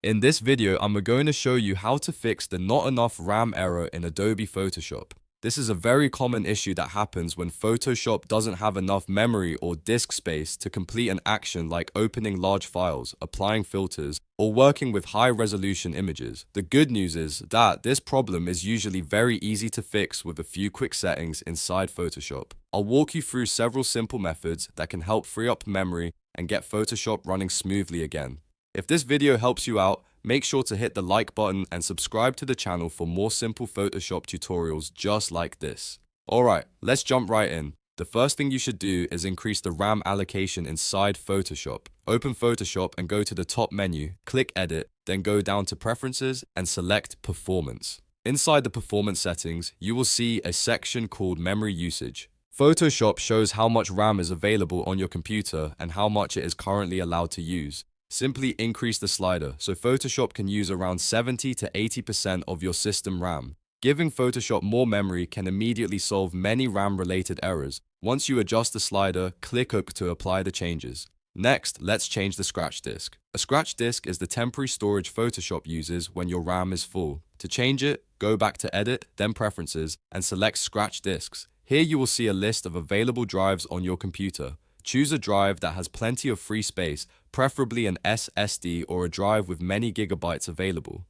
In this video, I'm going to show you how to fix the not enough RAM error in Adobe Photoshop. This is a very common issue that happens when Photoshop doesn't have enough memory or disk space to complete an action like opening large files, applying filters, or working with high-resolution images. The good news is that this problem is usually very easy to fix with a few quick settings inside Photoshop. I'll walk you through several simple methods that can help free up memory and get Photoshop running smoothly again. If this video helps you out, make sure to hit the like button and subscribe to the channel for more simple Photoshop tutorials just like this. Alright, let's jump right in. The first thing you should do is increase the RAM allocation inside Photoshop. Open Photoshop and go to the top menu, click Edit, then go down to Preferences and select Performance. Inside the performance settings, you will see a section called Memory Usage. Photoshop shows how much RAM is available on your computer and how much it is currently allowed to use. Simply increase the slider so Photoshop can use around 70 to 80% of your system RAM. Giving Photoshop more memory can immediately solve many RAM-related errors. Once you adjust the slider, click OK to apply the changes. Next, let's change the scratch disk. A scratch disk is the temporary storage Photoshop uses when your RAM is full. To change it, go back to Edit, then Preferences, and select Scratch Disks. Here you will see a list of available drives on your computer. Choose a drive that has plenty of free space, preferably an SSD or a drive with many gigabytes available.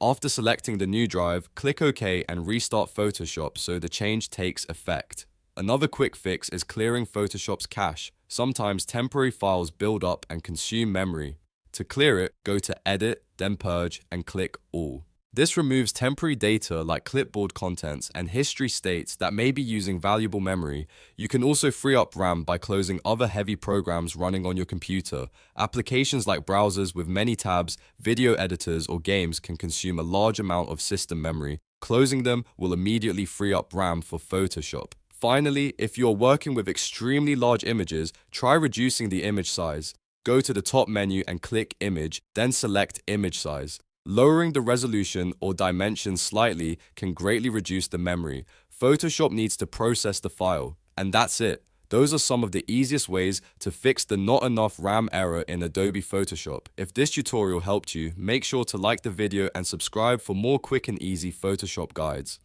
After selecting the new drive, click OK and restart Photoshop so the change takes effect. Another quick fix is clearing Photoshop's cache. Sometimes temporary files build up and consume memory. To clear it, go to Edit, then Purge, and click All. This removes temporary data like clipboard contents and history states that may be using valuable memory. You can also free up RAM by closing other heavy programs running on your computer. Applications like browsers with many tabs, video editors, or games can consume a large amount of system memory. Closing them will immediately free up RAM for Photoshop. Finally, if you're working with extremely large images, try reducing the image size. Go to the top menu and click Image, then select Image Size. Lowering the resolution or dimensions slightly can greatly reduce the memory. Photoshop needs to process the file. And that's it. Those are some of the easiest ways to fix the not enough RAM error in Adobe Photoshop. If this tutorial helped you, make sure to like the video and subscribe for more quick and easy Photoshop guides.